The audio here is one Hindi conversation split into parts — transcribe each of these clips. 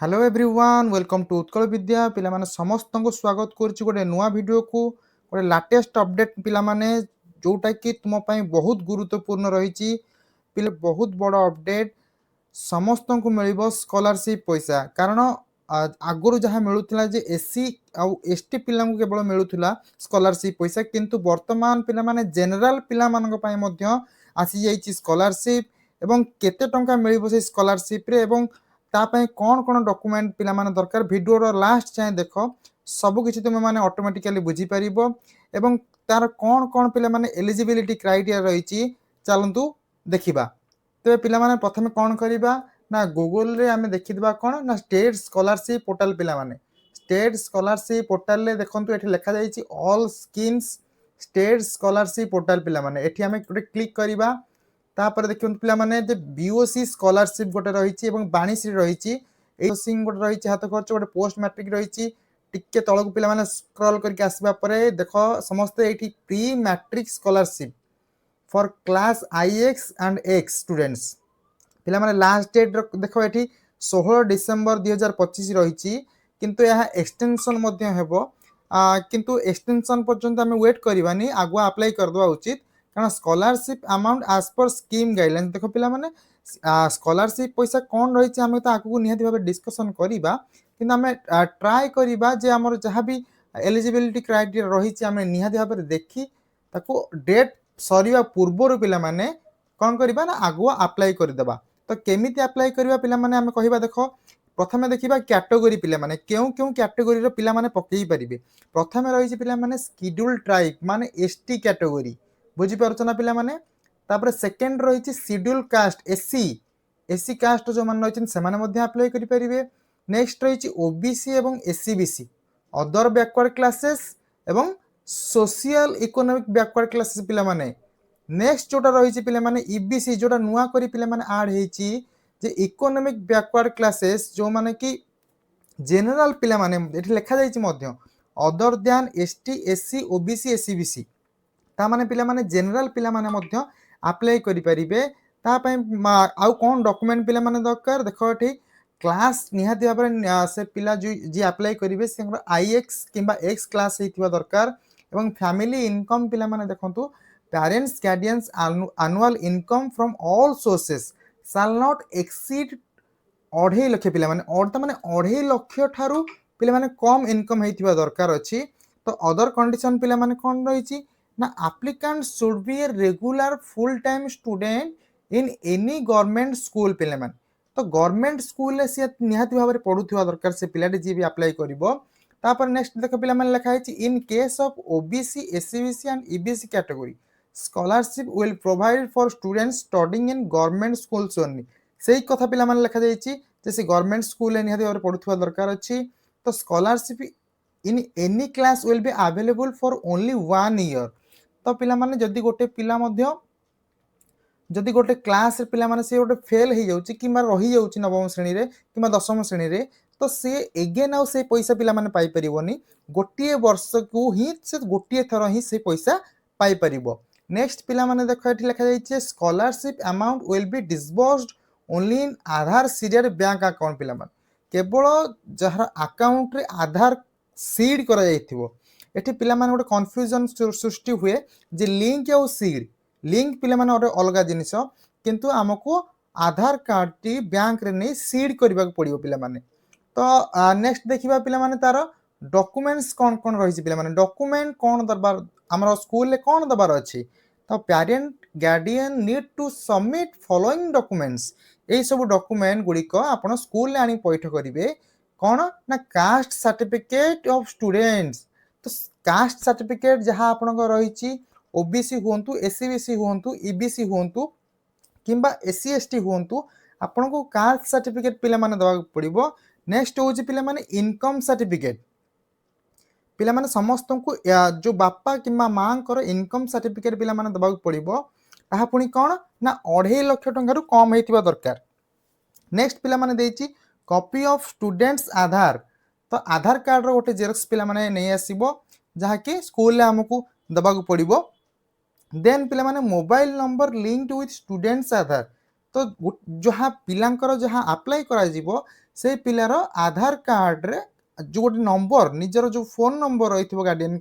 Hello everyone welcome to Utkal Vidya पिला माने समस्त को स्वागत करुच्ची गोटे नुआ वीडियो को गोटे लाटेस्ट अपडेट पिला माने जोटा कि तुम पाई बहुत गुरुत्वपूर्ण रही पिले बहुत बड़ अपडेट समस्त को मिल स्कॉलरशिप पैसा कारण आगुरी जहाँ मिलूला जे एससी आउ एसटी पिला केवल मिलूला स्कॉलरशिप पैसा किंतु वर्तमान पिला माने जनरल पिला मानक पई मध्य आसी जाइए स्कॉलरशिप एवं केते टंका मिलिबो से स्कॉलरशिप रे एवं तापाई कौन कौन डॉक्यूमेंट पिला माने दरकार वीडियो लास्ट जाए देख सब किछि तुम माने ऑटोमेटिकली बुझी परिबो एवं तार कौन कौन पिला माने एलिजिबिलिटी क्राइटेरिया रही चलतु देखिबा। तेरे पिला माने प्रथमे कौन करिबा ना गूगल रे आमे देखिदबा कौन ना स्टेट स्कॉलरशिप पोर्टल पिला माने स्टेट स्कॉलरशिप पोर्टल रे देखंतु एठी लिखा जाईची all schemes state scholarship portal पिला माने एठी आमे क्लिक करिबा तापर देखियो पिला माने जे बीओसी स्कॉलरशिप गोटे रही बाणीश्री रही गोटे रही हाथ खर्च गोटे पोस्ट मैट्रिक रही टिके तलक पिला माने स्क्रॉल करके आसबा परे देख समस्ते एठी pre matric scholarship for class IX and X students पिला माने लास्ट डेट देख एठी 16 डिसेंबर 2025 रही किंतु यह एक्सटेंशन मध्य हेबो किंतु एक्सटेंशन पर्यंत आमे वेट करबानी आगुआ अप्लाई करदवा उचित कारण scholarship amount as per scheme guideline देख पिला माने स्कॉलरशिप पैसा कौन रही आम तो आगू निहाती भाव डिस्कसन करवा कि आम ट्राए करवा जे आम जहाँ भी एलिजिबिलिटी क्राइटेरिया रही आम निहाती भाव देखी ताको डेट सरीवा पूर्वर पिला माने कौन करवा ना आगुआ अप्लाई करदेबा। तो केमिति अप्लाई करवा पिला माने आमे कहिबा देख प्रथमे देखिबा कैटेगरी पिला माने केउ केउ कैटेगरी रो पिला माने पकेई परिबे। प्रथमे रही पिला माने शेड्यूल ट्राइब माने एसटी कैटेगरी बुझी पारछ ना पिला माने तापर सेकंड रही schedule caste SC SC caste जो मान रही से माने अप्लाई करि परिबे। नेक्स्ट रही ओबीसी एवं एससीबीसी अदर बैकवर्ड क्लासेस एवं सोशल इकोनॉमिक बैकवर्ड क्लासेस पिला माने। नेक्स्ट जोटा रही पिला माने ईबीसी जोटा नुआ करी पिला माने ऐड हेची जे इकोनॉमिक बैकवर्ड क्लासेस जो माने कि जनरल पिला माने एठी लिखा जाईची मध्य other than ST SC OBC SEBC ता माने पिला माने जनरल पिला माने मध्य अप्लाई करि परिबे। ता पई आउ कोन डॉक्यूमेंट पिला माने दरकार देखो एठी क्लास निहाती भाव से पिला जी अप्लाई करिवे से आईएक्स किंबा एक्स क्लास हेतिबा दरकार एवं फैमिली इनकम पिला माने देखंतु parents guardians annual income from all sources shall not exceed 2.5 lakh पिला माने और माने 2.5 लाख ठारू पिला माने कम इनकम हेतिबा दरकार अछि। तो अदर कंडीशन पिला माने कोन रहिछि ना applicant should be a regular full time student in any government school पिला माने। तो गवर्नमेंट स्कूल रे से निहाती भाव पढ़ुवा दरकार से पिलाटी जी भी अप्लाई करिवो। तापर नेक्स्ट देख पिला माने लिखा है in case of OBC SCBC and EBC category scholarship will provide for students studying in government schools only सेही कथा पिला माने लिखा जाईची जे से गवर्नमेंट स्कूल रे निहाती भाव पढ़ुवा दरकार अछि। तो scholarship in any class will be available for only 1 year. तो पिला माने जदि गोटे पिला मध्य जदि गोटे क्लास रे पिला माने से गोटे फेल हो जाउची किबा रही जाउची नवम श्रेणी रे किबा दशम श्रेणी रे तो से एगेन आउ से पैसा पिला माने पाई परिबोनी गोटिए वर्ष को ही से गोटिए थर ही से पैसा पाई परिबो। नेक्स्ट पिला माने देखो एठी लिखा जाईचे scholarship amount will be disbursed only in Aadhaar seeded bank account पिला माने केवल जहार अकाउंट रे आधार सीड करा जाइथिबो। एठी पिला माने गोटे कन्फ्यूजन सृष्टि हुए जे लिंक और सीड लिंक पिला माने और अलग जिनिस किंतु हमको आधार कार्ड टी बैंक रे नहीं सीड करबा पड़िबो पिला माने। तो नेक्स्ट देखिबा पिला माने तार डॉक्यूमेंट्स कौन कौन रही पिला माने डॉक्यूमेंट कौन दरबार हमर स्कूल ले कौन दबार अछि। तो parent guardian need to submit following documents एई सब डॉक्यूमेंट गुडी को आपण स्कूल ले आनी पैठ करिवे कौन ना कास्ट सर्टिफिकेट ऑफ स्टूडेंट्स। तो कास्ट सर्टिफिकेट जहाँ आपण रही ओबीसी हुंतु एससीबीसी हुंतु ईबीसी हुंतु किंबा एससी एसटी हुंतु आपण को कास्ट सर्टिफिकेट पिला माने दवा पड़िबो। नेक्स्ट होची पिला माने इनकम सर्टिफिकेट पिला माने समस्त को जो बापा किंबा मां कर इनकम सर्टिफिकेट पिला माने दवा पड़िबो ताहा पुनी कोन ना 2.5 लाख टंका रु कम हेतिबा दरकार। नेक्स्ट पिला माने देइची कॉपी ऑफ स्टूडेंट्स आधार। तो आधार कार्ड रो गोटे जेरक्स पिला माने नै आसीबो जहा कि स्कूल ले हमकु दबा पड़िबो। देन पिला माने mobile number linked with students Aadhaar. तो जहाँ पिलांकर जहाँ अप्लाई करा जिवो से पिलार आधार कार्ड रे जो गोटे नंबर निजर जो फोन नंबर रही गार्डियन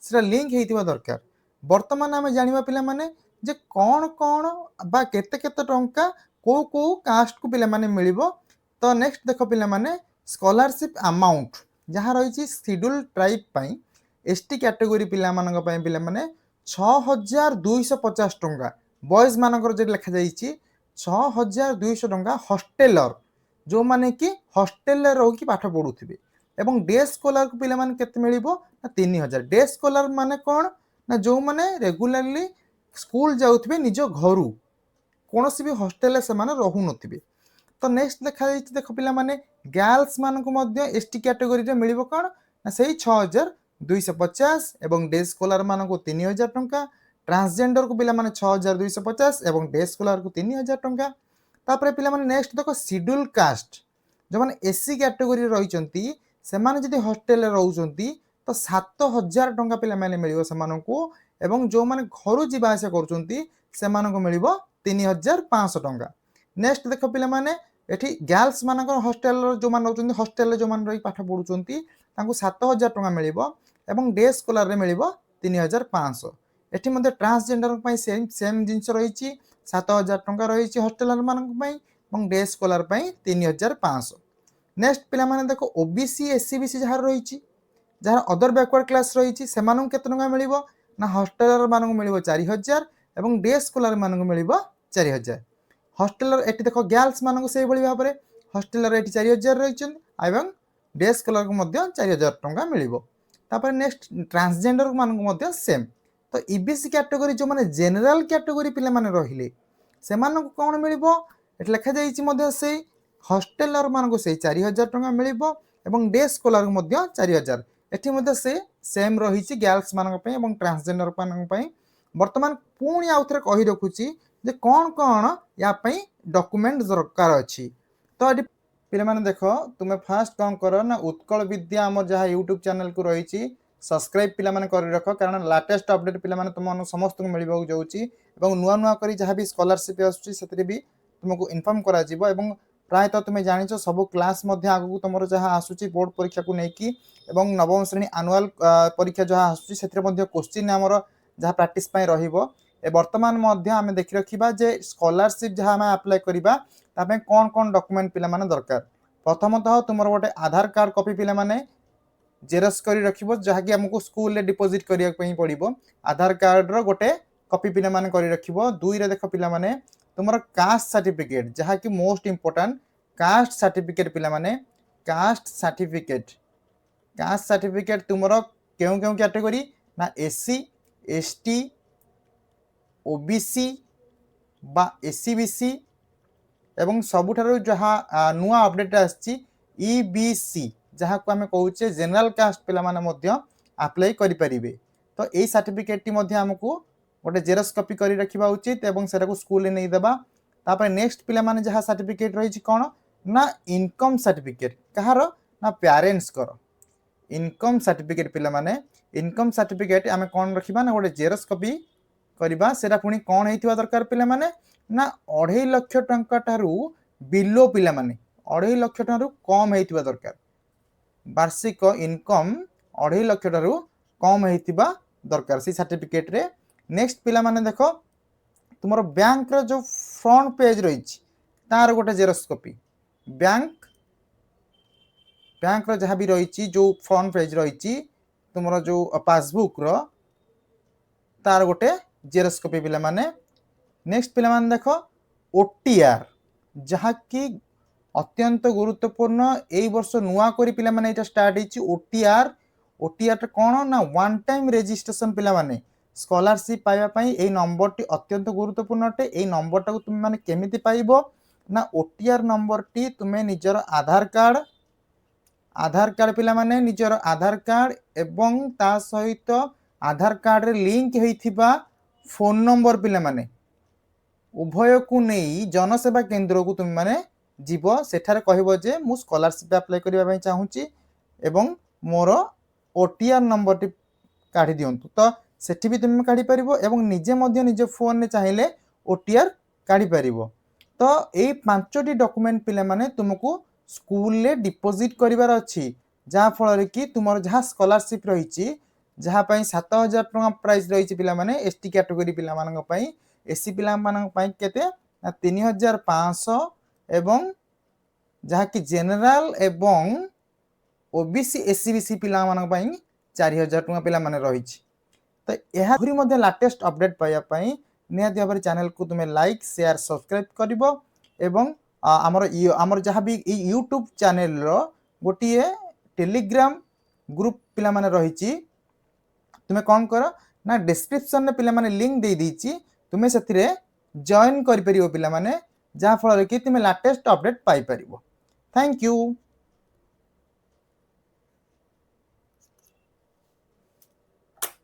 से लिंक होता दरकार। बर्तमान आम जाना पिला माने जे कौन कौन बा केते केते टंका को कास्ट को पिला माने मिलिबो। तो नेक्स्ट देख पिला माने स्कॉलरशिप अमाउंट जहाँ रही शेड्यूल ट्राइब पाई एसटी कैटेगरी पिला मानक पई पिला माने 6250 टंका बॉयज मानकर जे लिखा जाइछि 6200 टंका हॉस्टेलर जो माने कि हॉस्टेल रे रही पाठ पढ़ुथिबे एवं डे स्कॉलर को पिला माने केते मिलिबो ना 3000। डे स्कॉलर माने कोन ना जो माने रेगुलरली स्कूल जाउथिबे निज घरु कोनोसी भी हॉस्टेल से माने रहु नथिबे। तो नेक्स्ट देखा जाइछि देखो पिला माने गर्ल्स मान को मध्य एसटी कैटेगरी रे मिलिबो कोन ना सेही 6250 एवं डे स्कॉलर मान को 3000 टंका। ट्रांसजेंडर को पिला माने 6250 एवं डे स्कॉलर को 3000 टंका। तापर पिला माने नेक्स्ट देखो शेड्यूल कास्ट जो माने एससी कैटेगरी रहिचंती से माने जदि हॉस्टेल रे रहउचंती तो 7000 टंका पिला माने मिलिबो से मानकू एवं जो माने घरु जीवा आसा करूचंती से मानकू मिलिबो 3500 टंका। नेक्स्ट देखो पिला माने एठी गर्ल्स मानकर हॉस्टेल जो मान रहउचंती हॉस्टेल जो मान रही पाठ पढुचंती तांको 7000 टंका मिलिबो एवं डे स्कॉलर रे मिलिबो 3500। एठी मध्ये ट्रांसजेंडर पई सेम जिंस रहिची 7000 टंका रहिची हॉस्टेलर मानक पई एवं डे स्कॉलर पई 3500। नेक्स्ट पिला माने देखो ओबीसी एससीबीसी जहार रहिची जहार अदर बैकवर्ड क्लास रहिची से मानक केते टंका मिलिबो ना हॉस्टेलर मानक मिलिबो 4000 एवं डे स्कॉलर मानक मिलिबो 4000। हॉस्टेलर एटी देखो गर्ल्स मानक से भली भाबरे हॉस्टेलर एटी 4000 रहिचन एवं डे स्कॉलर को मध्य 4000 टंका मिलिबो। तापर नेक्स्ट ट्रांसजेंडर मानक मध्य सेम। तो ईबीसी कैटेगरी जो माने जनरल कैटेगरी पिला माने रहिले से मानक कोन मिलिबो एट लिखा जाइछि मध्य से हॉस्टेलर मानक से 4000 टंका मिलिबो एवं डे स्कॉलर को मध्य 4000। एठी मध्य से सेम रहिछि गर्ल्स मानक पई एवं ट्रांसजेंडर मानक पई। वर्तमान पुणी आउथरे कहि रखुछि जे कोन कोन या पई डॉक्यूमेंट दरकार अछि। तो एठी पिला माने देखो तुमे फास्ट कोन करो ना उत्कल विद्या हमर जहा YouTube चैनल को रहिछि सब्सक्राइब पिला माने कर रखो कारण लेटेस्ट अपडेट पिला माने तुम समस्त को मिलबा जाउछि एवं नुआ नुआ करी जहा भी स्कॉलरशिप आसुछि सेतरे भी तुमको इन्फॉर्म करा जिवो एवं प्राय तो तुम जानिछ सब क्लास मध्य आगु तुमर जहा आसुछि बोर्ड परीक्षा को नेकी एवं नवम श्रेणी एनुअल परीक्षा जहा आसुछि सेतरे मध्य क्वेश्चन हमर जहा प्रैक्टिस पय रहिबो। ए वर्तमान मध्य आमे देखि रखिबा जे स्कॉलरशिप जहा हम अप्लाई करिबा तापे कोन कोन डॉक्यूमेंट पिला माने दरकार। प्रथमतः तुमर गोटे आधार कार्ड कॉपी पिला माने जेरक्स करी रखिबो जहा कि हमको स्कूल ले डिपॉजिट करिया पई पड़िबो। आधार कार्ड रो गोटे कॉपी पिला माने करी रखिबो। दुई रे देखो पिला माने तुमर कास्ट सर्टिफिकेट जहा कि मोस्ट इंपोर्टेंट कास्ट सर्टिफिकेट पिला माने कास्ट सर्टिफिकेट तुमर केउ केउ कैटेगरी ना एससी एसटी ओबीसी बा एससीबीसी एवं सबुठारु जहा नुआ अपडेट आछि ईबीसी जहा को हमें कहूचे जनरल कास्ट पिला माने मध्य अप्लाई करि परिबे। तो एई सर्टिफिकेट टी मध्य हमकु गोटे जेरक्स कॉपी करी रखिबा उचित एवं सेरा को स्कूल ले नै देबा। तापर नेक्स्ट पिला माने जहा सर्टिफिकेट रहिछि कोन ना इनकम सर्टिफिकेट कहार ना पेरेंट्स कर इनकम सर्टिफिकेट पिला माने इनकम सर्टिफिकेट आमे कोन रखिबा ना गोटे जेरक्स कॉपी करिबा सेरा पुनी कोन हेतिबा दरकार पिला माने ना 2.5 लाख टंका थारु बिलो पिला माने 2.5 लाख थारु कम हेतिबा दरकार। वार्षिक इनकम 2.5 लाख थारु कम हेतिबा दरकार सी सर्टिफिकेट रे। नेक्स्ट पिला माने देखो तुमरो बैंक रो जो फ्रंट पेज रहिछि तार गोटे जेरक्स कॉपी बैंक रो जहा भी रहिछि जो फ्रंट पेज रहिछि तुमरो जो पासबुक रो तार गोटे जेरक्स कॉपी पिला माने। नेक्स्ट पिला माने देखो ओटीआर जहा कि अत्यंत गुरुत्वपूर्ण एई वर्ष नुआ करी पिला माने एटा स्टार्ट हिछि ओटीआर कोन ना वन टाइम रजिस्ट्रेशन पिला माने स्कॉलरशिप पाइबा पई एई नंबर टी अत्यंत गुरुत्वपूर्ण अटे। एई नंबर टा को तुम माने केमिति पाइबो ना ओटीआर नंबर टी तुमे निजर आधार कार्ड पिला माने निजर आधार कार्ड एवं ता सहित आधार कार्ड रे लिंक हेइथिबा फोन नंबर पिला माने उभय को नहीं जनसेवा केंद्र को तुम माने जीव सेठारे कहबो जे मु स्कॉलरशिप अप्लाई करिबा पई चाहूची एवं मोर ओटीआर नंबर टी काढी दियंतु। तो सेठी भी तुम काढी परिबो एवं निजे मध्य निजे फोन ने चाहिले ओटीआर काढी परिबो। तो एई 5टी डॉक्यूमेंट पिला माने तुमको स्कूल ले डिपोजिट करिवार अछि जहाँ फल कि तुमर जहाँ स्कॉलरशिप रही जहाँ 7,000 टका प्राइस रही पिला माने एसटी कैटेगरी पिला मानक पई एससी पिला मानक पई केते 3,500 एवं जहाँ कि जनरल एवं ओबीसी एससी बीसी पिला मानक पई 4,000 टका पिला माने रही तो यह लाटेस्ट अपडेट पाइबा निहाती भाव चैनल को तुम्हें लाइक शेयर सब्सक्राइब करिवो एवं आमर जहाँ भी यूट्यूब चैनल रो गोटे टेलीग्राम ग्रुप पिला माने रही तुम्हें कौन कर ना डिस्क्रिप्शन में पिला माने लिंक दे दीची तुम्हें से जॉइन कर परिवो पिला माने जहाँ फल कि तुम्हें लाटेस्ट अपडेट पाई परिवो। Thank you.